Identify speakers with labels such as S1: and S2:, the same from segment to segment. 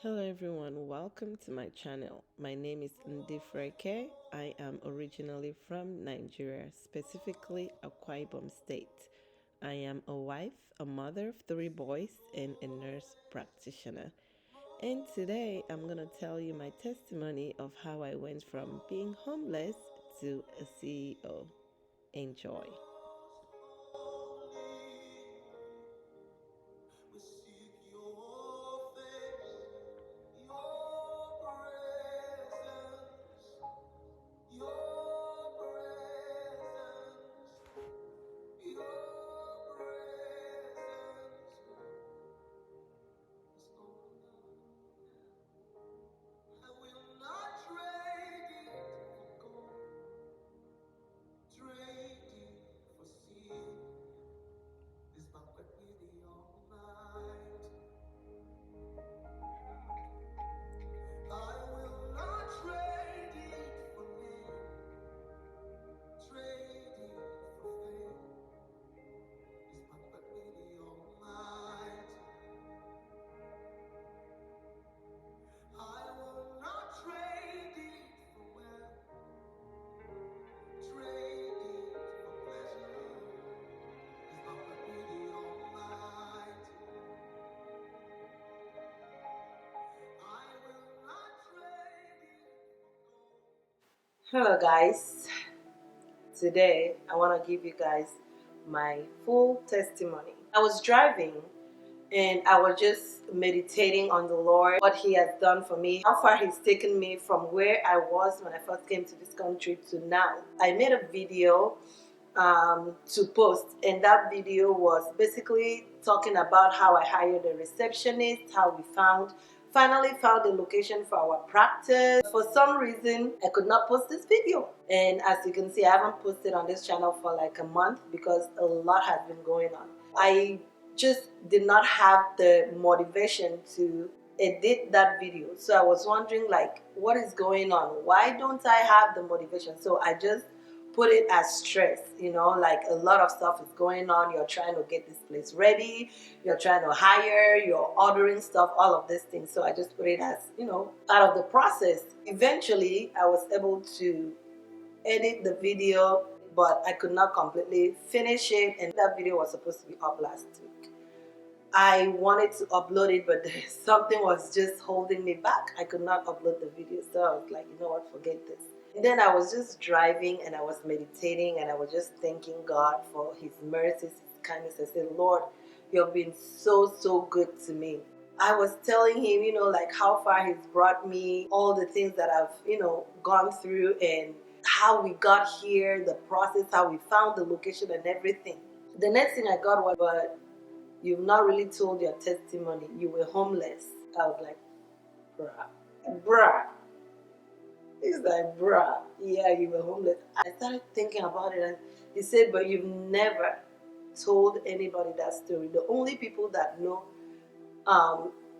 S1: Hello everyone, welcome to my channel. My name is Ndifreke. I am originally from Nigeria, specifically Akwa Ibom State. I am a wife, a mother of 3 boys, and a nurse practitioner. And today I'm going to tell you my testimony of how I went from being homeless to a CEO. Enjoy. Hello guys, today I want to give you guys my full testimony. I was driving and I was just meditating on the Lord, what He has done for me, how far He's taken me from where I was when I first came to this country to now. I made a video to post, and that video was basically talking about how I hired a receptionist, how we finally found the location for our practice. For some reason, I could not post this video, and as you can see, I haven't posted on this channel for like a month because a lot has been going on. I just did not have the motivation to edit that video, so I was wondering, like, what is going on? Why don't I have the motivation? So I just put it as stress, like a lot of stuff is going on. You're trying to get this place ready, you're trying to hire, you're ordering stuff, all of these things. So I just put it as, part of the process. Eventually I was able to edit the video, but I could not completely finish it, and that video was supposed to be up last week. I wanted to upload it, but something was just holding me back. I could not upload the video, so I was like, you know what, forget this. And then I was just driving and I was meditating and I was just thanking God for His mercies, His kindness. I said, Lord, you have been so good to me. I was telling Him, like how far He's brought me, all the things that I've, gone through, and how we got here, the process, how we found the location and everything. The next thing I got was, but you've not really told your testimony. You were homeless. I was like, bruh. He's like, bruh, yeah, you were homeless. I started thinking about it, and he said, but you've never told anybody that story. The only people that know,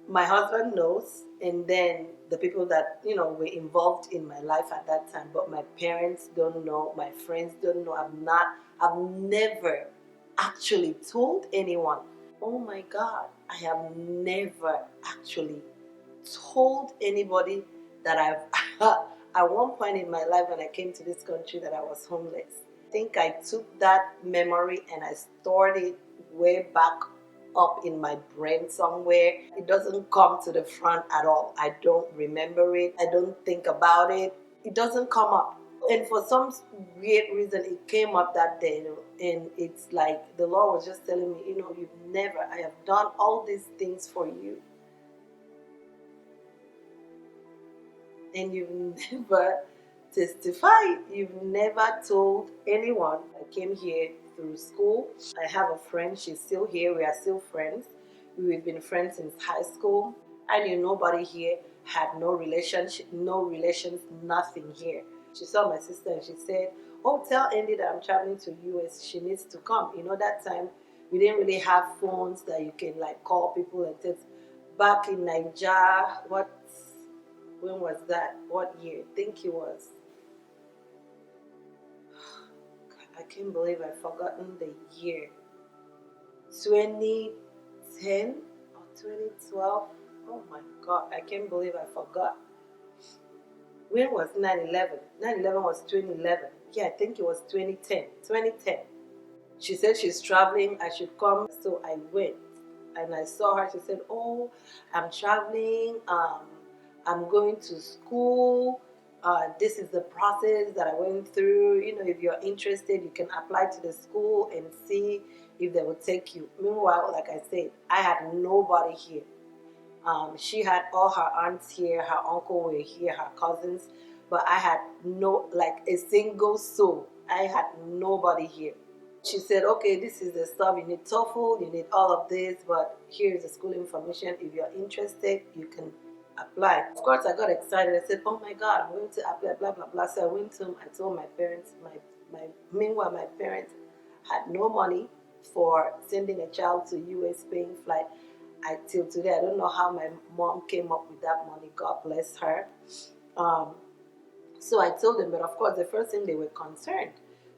S1: my husband knows, and then the people that, were involved in my life at that time, but my parents don't know, my friends don't know. I've never actually told anyone. Oh my God, I have never actually told anybody that I've at one point in my life when I came to this country that I was homeless. I think I took that memory and I stored it way back up in my brain somewhere. It doesn't come to the front at all. I don't remember it. I don't think about it. It doesn't come up. And for some weird reason, it came up that day, and it's like the Lord was just telling me, I have done all these things for you, and you've never testified. You've never told anyone. I came here through school. I have a friend. She's still here. We are still friends. We've been friends since high school. I knew nobody here, had no relationship, no relations, nothing here. She saw my sister and she said, oh, tell Andy that I'm traveling to US. She needs to come. That time we didn't really have phones that you can like call people and text. Back in Nigeria, when was that? What year? I think it was, I can't believe I've forgotten the year. 2010 or 2012. Oh my God, I can't believe I forgot. When was 9/11? 9/11 was 2011. Yeah, I think it was 2010. 2010. She said she's traveling, I should come. So I went and I saw her. She said, "Oh, I'm traveling. I'm going to school. This is the process that I went through. If you're interested, you can apply to the school and see if they will take you." Meanwhile, like I said, I had nobody here. She had all her aunts here, her uncle were here, her cousins, but I had no, like a single soul. I had nobody here. She said, "Okay, this is the stuff. You need TOEFL, you need all of this, but here's the school information. If you're interested, you can apply." Of course, I got excited. I said, "Oh my God, I'm going to apply, blah, blah, blah." So I went home, I told my parents, meanwhile, my parents had no money for sending a child to US paying flight. Till today, I don't know how my mom came up with that money. God bless her. Um, so I told them, but of course, the first thing they were concerned,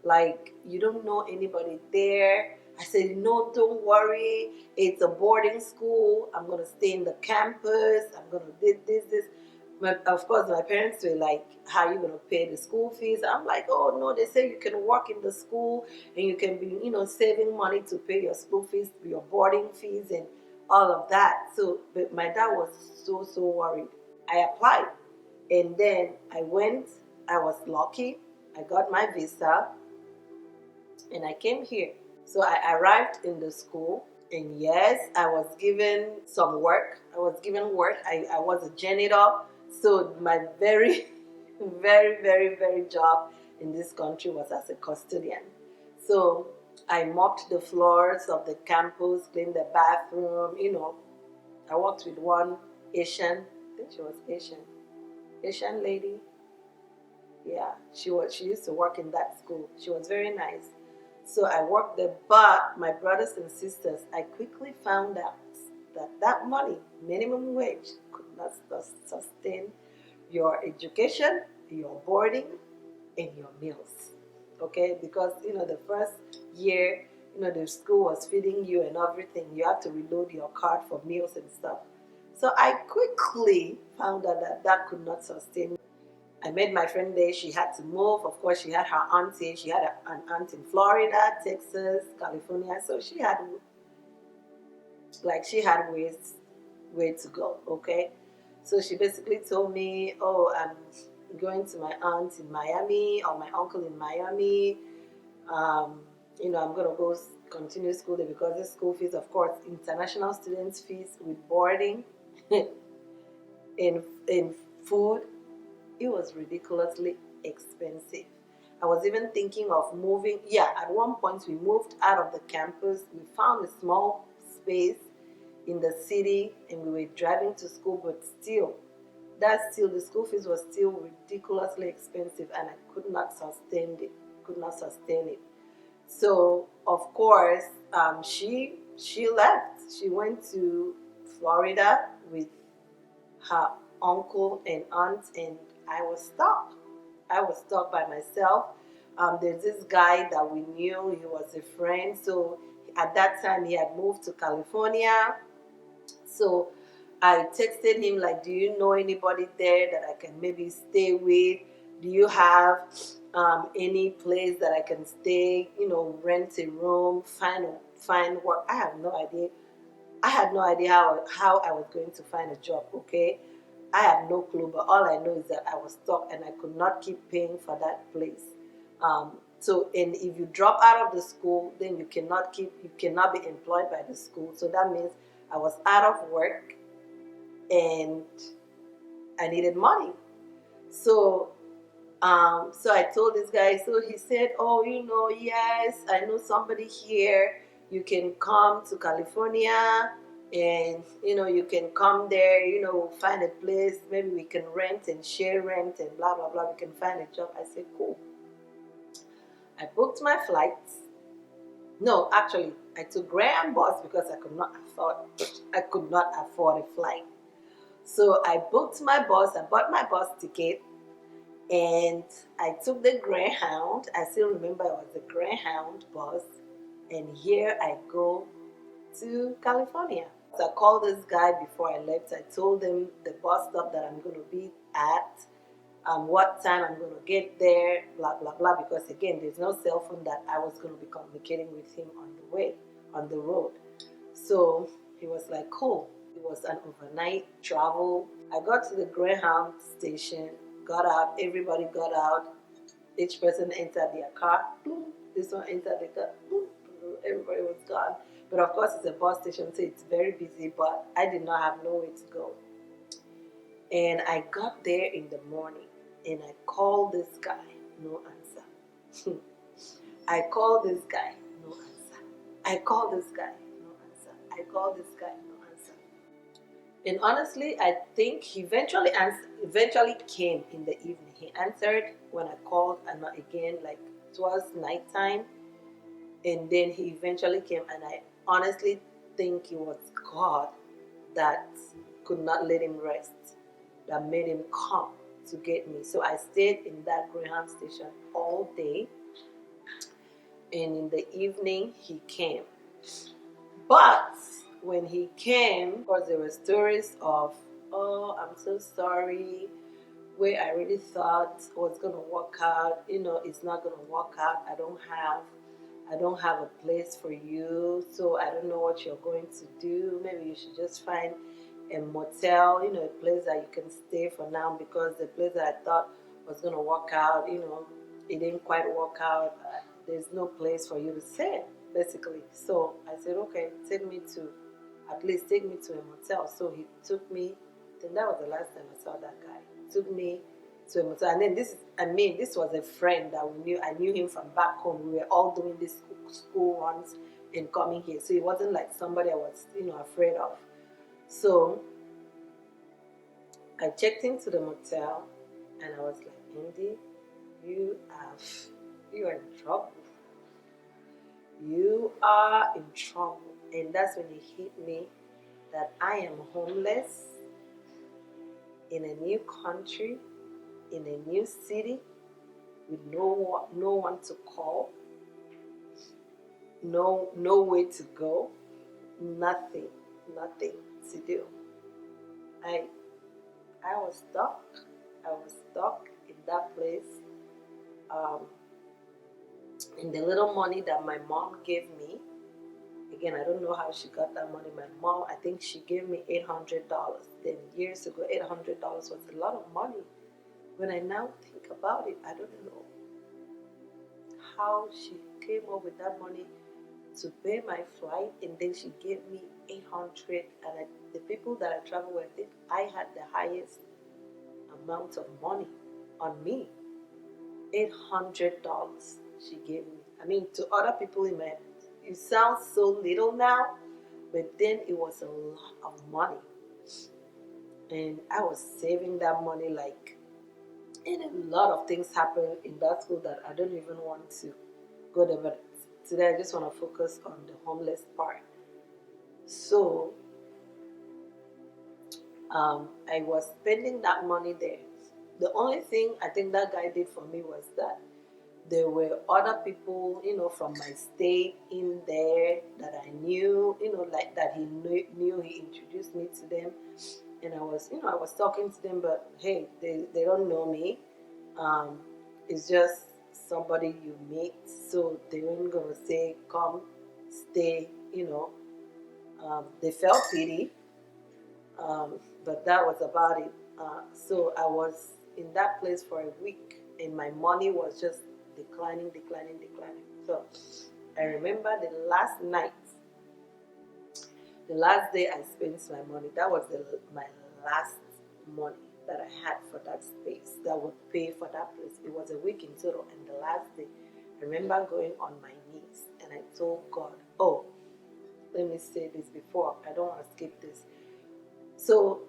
S1: like, "You don't know anybody there?" I said, "No, don't worry. It's a boarding school. I'm going to stay in the campus. I'm going to do this. But of course, my parents were like, "How are you going to pay the school fees?" I'm like, "Oh, no, they say you can work in the school and you can be, saving money to pay your school fees, your boarding fees, and all of that." So, but my dad was so worried. I applied. And then I went, I was lucky. I got my visa and I came here. So I arrived in the school, and yes, I was given some work. I was given work. I was a janitor. So my very, very job in this country was as a custodian. So I mopped the floors of the campus, cleaned the bathroom. I worked with one Asian, I think she was Asian lady. Yeah, she used to work in that school. She was very nice. So I worked there, but my brothers and sisters, I quickly found out that money, minimum wage, could not sustain your education, your boarding, and your meals. Okay, because the first year, the school was feeding you and everything. You have to reload your card for meals and stuff. So I quickly found out that could not sustain. I met my friend there. She had to move. Of course, she had her auntie. She had an aunt in Florida, Texas, California. So she had way to go. Okay, so she basically told me, "Oh, I'm going to my aunt in Miami or my uncle in Miami. Um, I'm gonna go continue school there because the school fees, of course, international students fees with boarding, in food." It was ridiculously expensive. I was even thinking of moving. Yeah, at one point we moved out of the campus. We found a small space in the city and we were driving to school, but still the school fees was still ridiculously expensive and I could not sustain it. Could not sustain it. So of course, she left. She went to Florida with her uncle and aunt, and I was stuck. I was stuck by myself. There's this guy that we knew, he was a friend. So at that time, he had moved to California. So I texted him, like, "Do you know anybody there that I can maybe stay with? Do you have any place that I can stay, rent a room, find work?" I have no idea. I had no idea how I was going to find a job, okay? I have no clue, but all I know is that I was stuck and I could not keep paying for that place. And if you drop out of the school, then you cannot be employed by the school. So that means I was out of work and I needed money. So so I told this guy, so he said, "Oh, yes, I know somebody here. You can come to California and, you can come there, find a place. Maybe we can rent and share rent and blah, blah, blah. We can find a job." I said, "Cool." I booked my flights. No, actually, I took Graham bus because I could not afford a flight. So I booked my bus. I bought my bus ticket. And I took the Greyhound. I still remember it was the Greyhound bus. And here I go to California. So I called this guy before I left. I told him the bus stop that I'm going to be at, what time I'm going to get there, blah, blah, blah. Because again, there's no cell phone that I was going to be communicating with him on the way, on the road. So he was like, cool. It was an overnight travel. I got to the Greyhound station, got out, everybody got out, each person entered their car, boom, this one entered the car, boom, everybody was gone. But of course, it's a bus station, so it's very busy, but I did not have nowhere to go. And I got there in the morning and I called this guy, no answer. I called this guy, no answer. I called this guy, no answer. I called this guy, no answer. And honestly, I think he eventually came in the evening. He answered when I called, and not again, like it was nighttime. And then he eventually came, and I honestly think it was God that could not let him rest, that made him come to get me. So I stayed in that Greyhound station all day, and in the evening he came. But when he came, of course, there were stories of, oh, I'm so sorry, where I really thought was gonna work out, it's not gonna work out. I don't have a place for you, so I don't know what you're going to do. Maybe you should just find a motel, a place that you can stay for now, because the place that I thought was gonna work out, it didn't quite work out. There's no place for you to stay, basically. So I said, okay, at least take me to a motel. So he took me. I think that was the last time I saw that guy. He took me to a motel, and then this was a friend that we knew. I knew him from back home. We were all doing this school runs and coming here, so it wasn't like somebody I was, afraid of. So I checked into the motel, and I was like, Indy, you are in trouble. You are in trouble. And that's when it hit me that I am homeless in a new country, in a new city, with no one to call, no way to go, nothing to do. I I was stuck. I was stuck in that place. Um, and the little money that my mom gave me, again, I don't know how she got that money. My mom, I think she gave me $800. Then years ago, $800 was a lot of money. When I now think about it, I don't know how she came up with that money to pay my flight, and then she gave me 800. And the people that I travel with, I think I had the highest amount of money on me. $800 she gave me. I mean, to other people, it sounds so little now, but then it was a lot of money. And I was saving that money, like, and a lot of things happened in that school that I don't even want to go there. But today I just want to focus on the homeless part. So I was spending that money there. The only thing I think that guy did for me was that there were other people, from my state in there that I knew, like that he knew. He introduced me to them, and I was talking to them, but hey, they don't know me. Um, it's just somebody you meet, so they weren't gonna say, come, stay, they felt pity, but that was about it. So I was in that place for a week, and my money was just declining. So I remember the last day I spent my money. That was my last money that I had for that space that would pay for that place. It was a week in total, and the last day, I remember going on my knees and I told God, "Oh, let me say this before. I don't want to skip this." So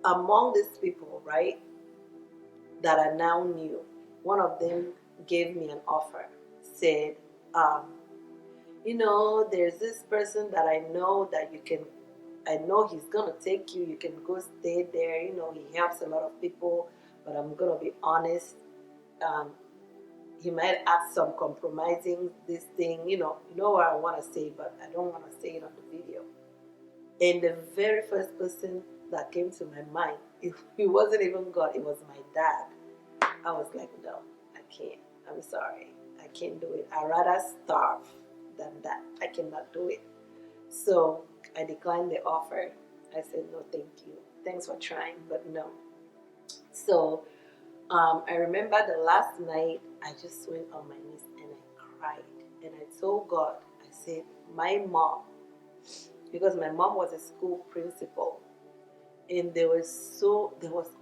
S1: among these people, right, that I now knew, one of them gave me an offer, said, there's this person that I know he's gonna take you, you can go stay there, he helps a lot of people, but I'm gonna be honest, um, he might ask some compromising this thing, you know what I wanna say, but I don't wanna say it on the video. And the very first person that came to my mind, it wasn't even God, it was my dad. I was like, no, I can't. I'm sorry. I can't do it. I'd rather starve than that. I cannot do it. So I declined the offer. I said, no, thank you. Thanks for trying, but no. So I remember the last night I just went on my knees and I cried. And I told God, I said, my mom, because my mom was a school principal, and there was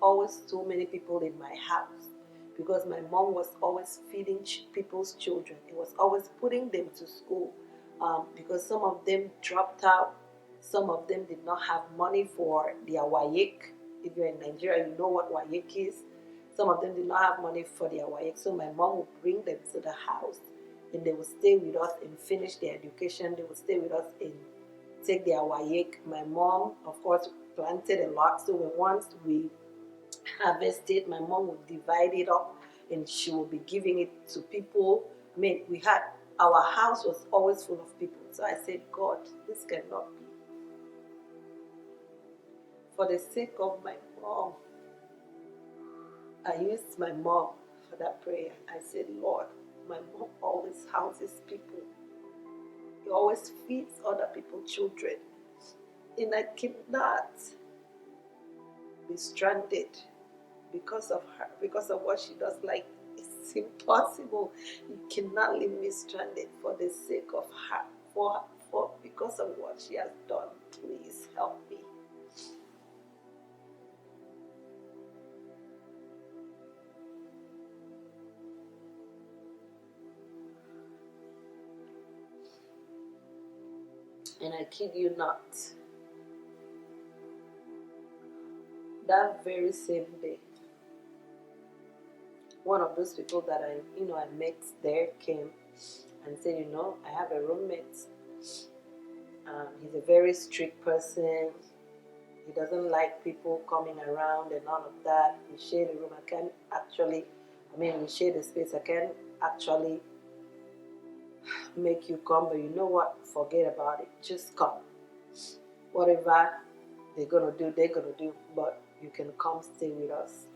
S1: always so many people in my house because my mom was always feeding people's children. It was always putting them to school because some of them dropped out, some of them did not have money for their WAEC. If you're in Nigeria, you know what WAEC is. Some of them did not have money for their WAEC, so my mom would bring them to the house and they would stay with us and finish their education. They would stay with us and take their WAEC. My mom, of course, planted a lot. So once we harvested, my mom would divide it up and she would be giving it to people. I mean, our house was always full of people. So I said, God, this cannot be. For the sake of my mom, I used my mom for that prayer. I said, Lord, my mom always houses people. He always feeds other people's children. And I cannot be stranded because of her, because of what she does. Like, it's impossible. You cannot leave me stranded for the sake of her, for because of what she has done. Please help me. And I kid you not, that very same day, one of those people that I met there came and said, I have a roommate. He's a very strict person. He doesn't like people coming around and all of that. We share the room. We share the space. I can't actually make you come, but you know what? Forget about it. Just come. Whatever they're going to do, they're going to do. But you can come stay with us.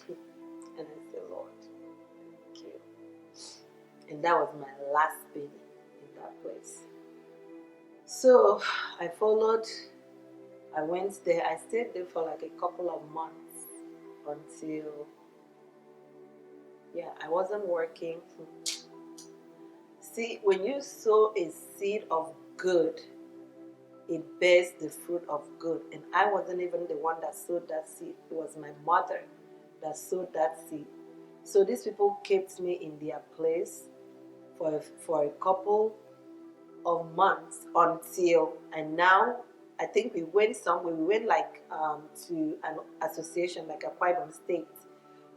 S1: And I said, Lord, thank you. And that was my last penny in that place. So I followed. I went there. I stayed there for like a couple of months until, I wasn't working. See, when you sow a seed of good, it bears the fruit of good. And I wasn't even the one that sowed that seed. It was my mother that sowed that seed. So these people kept me in their place for a couple of months until, and now I think we went somewhere. We went to an association, like a Ibom State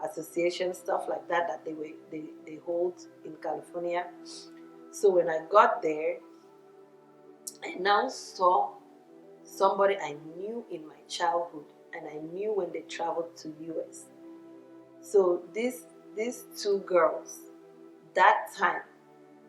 S1: association, stuff like that they hold in California. So when I got there, I now saw somebody I knew in my childhood, and I knew when they traveled to US. So these two girls, that time,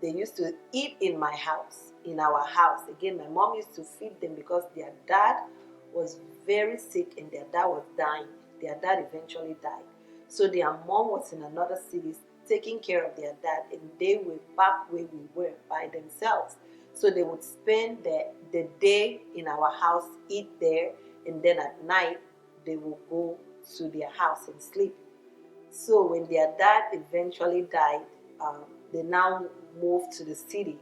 S1: they used to eat in my house, in our house. Again, my mom used to feed them because their dad was very sick and their dad was dying. Their dad eventually died. So their mom was in another city taking care of their dad, and they were back where we were by themselves. So they would spend the day in our house, eat there, and then at night they would go to their house and sleep. So when their dad eventually died, they now moved to the city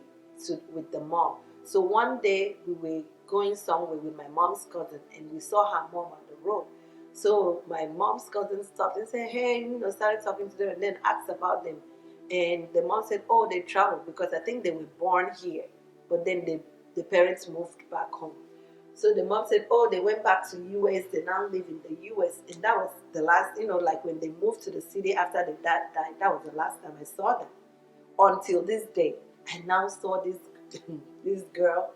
S1: with the mom. So one day we were going somewhere with my mom's cousin, and we saw her mom on the road. So my mom's cousin stopped and said, hey, started talking to them and then asked about them. And the mom said, oh, they traveled because I think they were born here. But then the parents moved back home. So the mom said, oh, they went back to US, they now live in the US. And that was the last, like when they moved to the city after the dad died, that was the last time I saw them. Until this day, I now saw this, this girl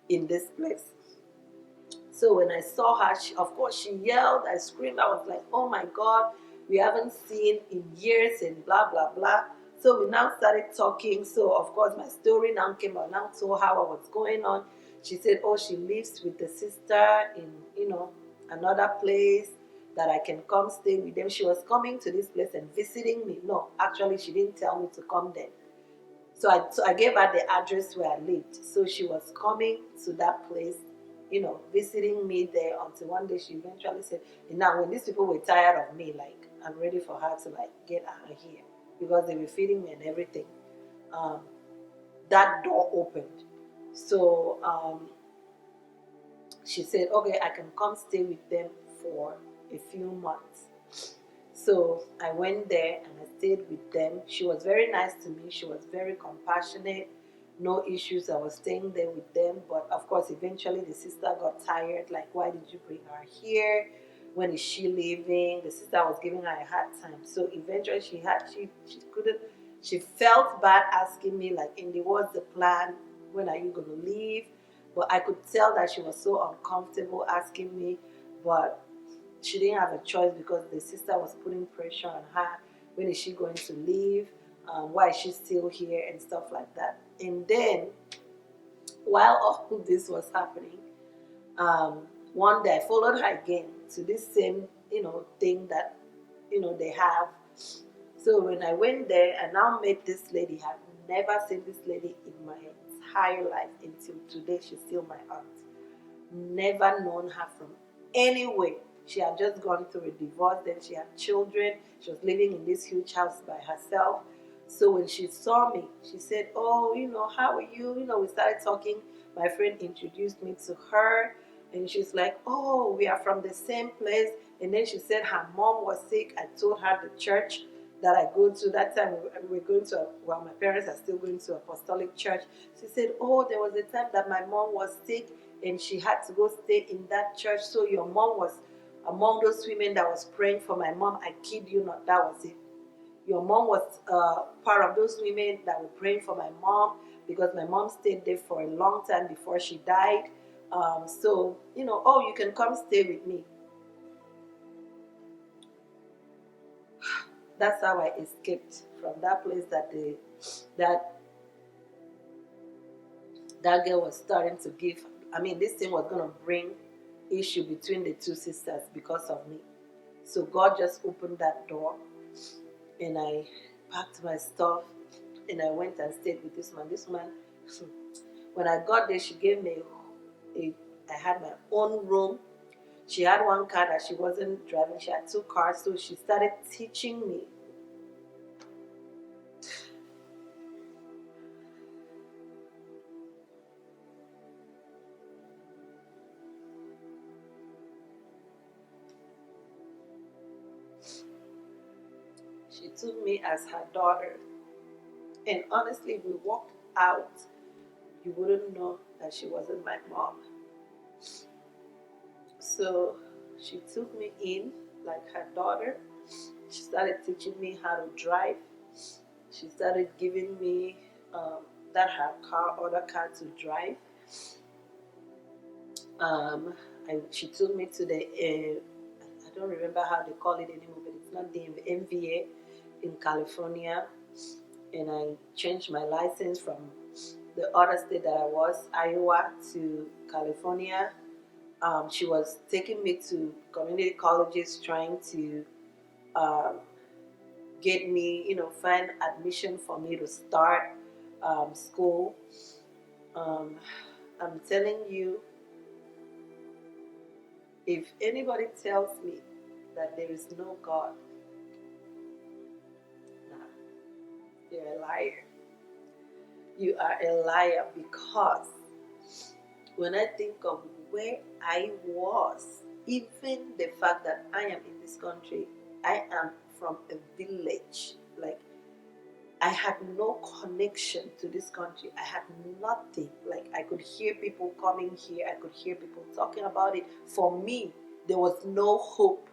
S1: in this place. So when I saw her, of course, she yelled, I screamed, I was like, oh my God, we haven't seen in years and blah, blah, blah. So we now started talking. So of course, my story now came out, now told how I was going on. She said, oh, she lives with the sister in, another place, that I can come stay with them. She was coming to this place and visiting me. No, actually, she didn't tell me to come there. So I gave her the address where I lived. So she was coming to that place, visiting me there until one day she eventually said, and now when these people were tired of me, like, I'm ready for her to like get out of here because they were feeding me and everything. Um, that door opened. So she said, okay, I can come stay with them for a few months. So I went there and I stayed with them. She was very nice to me. She was very compassionate. No issues. I was staying there with them. But of course, eventually the sister got tired. Like, why did you bring her here? When is she leaving? The sister was giving her a hard time. So eventually she couldn't, she felt bad asking me, like, Indy, what's the plan? When are you going to leave? But I could tell that she was so uncomfortable asking me. But she didn't have a choice because the sister was putting pressure on her. When is she going to leave? Why is she still here and stuff like that? And then, while all this was happening, one day I followed her again to this same, thing that, they have. So when I went there, I now met this lady. I've never seen this lady in my entire life until today. She's still my aunt. Never known her from anywhere. She had just gone through a divorce, then she had children. She was living in this huge house by herself. So when she saw me, she said, oh, how are you? We started talking. My friend introduced me to her, and she's like, oh, we are from the same place. And then she said her mom was sick. I told her the church that I go to. That time we were going to, well, my parents are still going to apostolic church. She said, oh, there was a time that my mom was sick and she had to go stay in that church. So your mom was among those women that was praying for my mom. I kid you not, that was it. Your mom was part of those women that were praying for my mom because my mom stayed there for a long time before she died. So, oh, you can come stay with me. That's how I escaped from that place that that girl was starting to give. I mean, this thing was going to bring issue between the two sisters because of me. So God just opened that door, and I packed my stuff and I went and stayed with this man. This man, when I got there, she gave me I had my own room. She had one car that she wasn't driving. She had two cars, so she started teaching me. She took me as her daughter. And honestly, if we walked out, you wouldn't know that she wasn't my mom. So she took me in like her daughter. She started teaching me how to drive. She started giving me that her other car to drive. She took me to the, I don't remember how they call it anymore, but it's not the MVA in California. And I changed my license from the other state that I was, Iowa, to California. She was taking me to community colleges trying to um, get me, find admission for me to start school. Um, I'm telling you, if anybody tells me that there is no God, nah, you're a liar. You are a liar, because when I think of where I was, even the fact that I am in this country, I am from a village. Like, I had no connection to this country. I had nothing. Like, I could hear people coming here. I could hear people talking about it. For me, there was no hope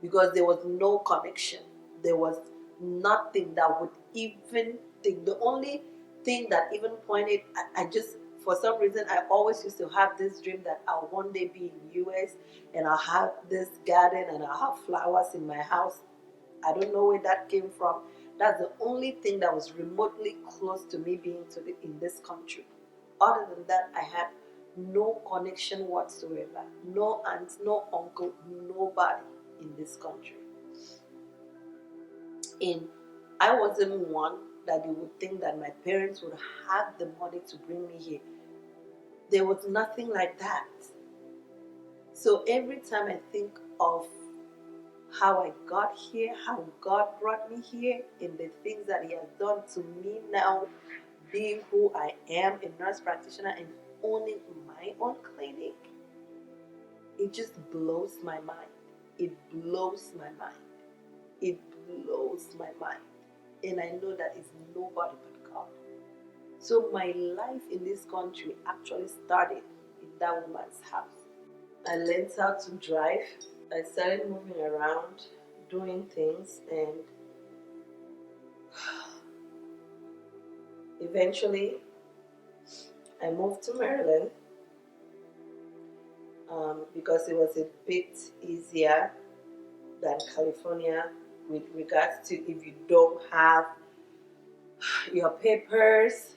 S1: because there was no connection. There was nothing that would even think. The only thing that even pointed, I just, for some reason, I always used to have this dream that I'll one day be in US and I'll have this garden and I'll have flowers in my house. I don't know where that came from. That's the only thing that was remotely close to me being in this country. Other than that, I had no connection whatsoever, no aunt, no uncle, nobody in this country. And I wasn't one that you would think that my parents would have the money to bring me here. There was nothing like that. So every time I think of how I got here, how God brought me here, and the things that He has done to me now, being who I am, a nurse practitioner and owning my own clinic, it just blows my mind. It blows my mind. It blows my mind. And I know that it's nobody but God. So my life in this country actually started in that woman's house. I learned how to drive. I started moving around, doing things, and eventually I moved to Maryland because it was a bit easier than California with regards to if you don't have your papers.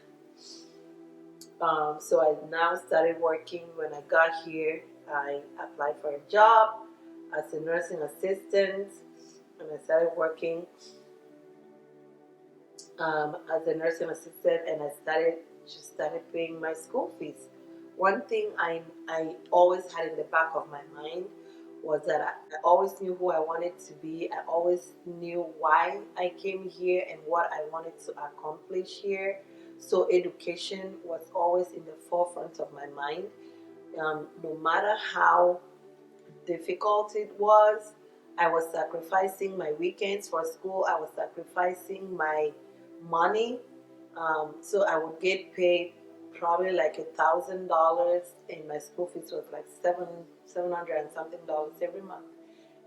S1: So I now started working. When I got here, I applied for a job as a nursing assistant, and I started working as a nursing assistant, and I started paying my school fees. One thing I always had in the back of my mind was that I always knew who I wanted to be. I always knew why I came here and what I wanted to accomplish here. So education was always in the forefront of my mind. No matter how difficult it was, I was sacrificing my weekends for school. I was sacrificing my money. So I would get paid probably like $1,000, and my school fees was like $700 and something every month.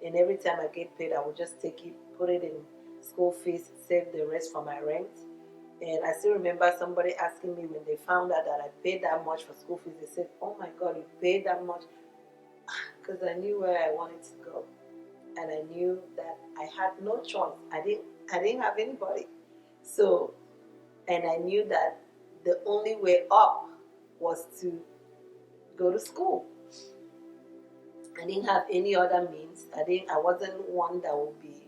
S1: And every time I get paid, I would just take it, put it in school fees, save the rest for my rent. And I still remember somebody asking me when they found out that I paid that much for school fees. They said, "Oh my God, you paid that much?" Because I knew where I wanted to go, and I knew that I had no choice. I didn't have anybody. So, and I knew that the only way up was to go to school. I didn't have any other means. I wasn't one that would be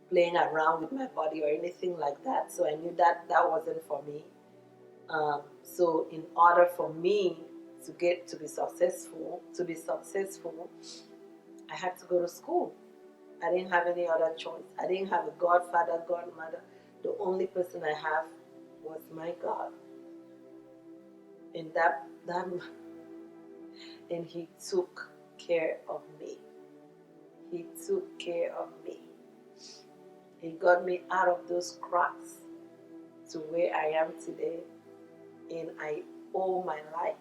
S1: playing around with my body or anything like that. So I knew that that wasn't for me. So in order for me to be successful, I had to go to school. I didn't have any other choice. I didn't have a godfather, godmother. The only person I have was my God, and that and He took care of me. He took care of me. He got me out of those cracks to where I am today, and I owe my life,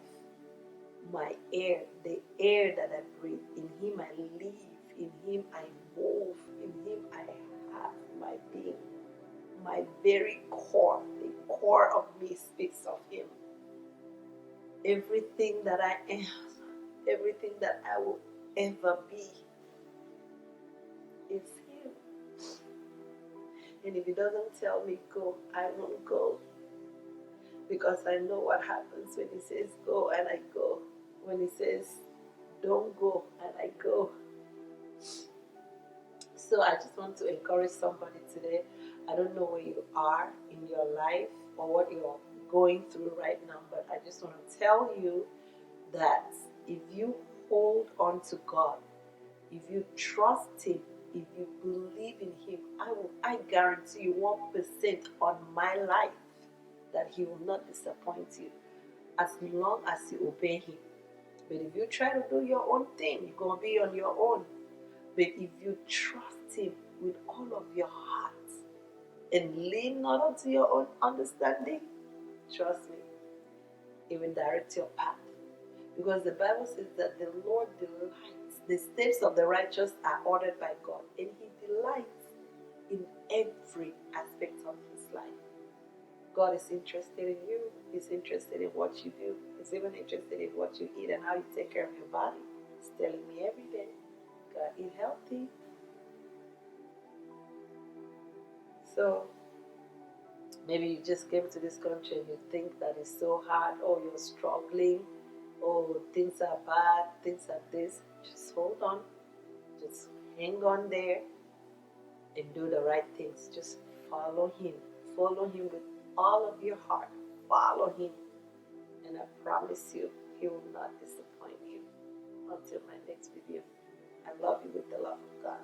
S1: my air, the air that I breathe. In Him I live. In Him I move. In Him I have my being. My very core, the core of me speaks of Him. Everything that I am, everything that I will ever be is Him. And if He doesn't tell me go, I won't go. Because I know what happens when He says go and I go. When He says don't go and I go. So I just want to encourage somebody today. I don't know where you are in your life or what you're going through right now, but I just want to tell you that if you hold on to God, if you trust Him, if you believe in Him, I guarantee you 1% on my life that He will not disappoint you as long as you obey Him. But if you try to do your own thing, you're going to be on your own. But if you trust Him with all of your heart and lean not onto your own understanding, trust me, He will direct your path. Because the Bible says that the Lord delights, the steps of the righteous are ordered by God, and He delights in every aspect of His life. God is interested in you. He's interested in what you do. He's even interested in what you eat and how you take care of your body. He's telling me every day, God, eat healthy. So maybe you just came to this country and you think that it's so hard, or you're struggling oh, things are bad, things are this. Just hold on. Just hang on there and do the right things. Just follow Him. Follow Him with all of your heart. Follow Him. And I promise you, He will not disappoint you. Until my next video, I love you with the love of God.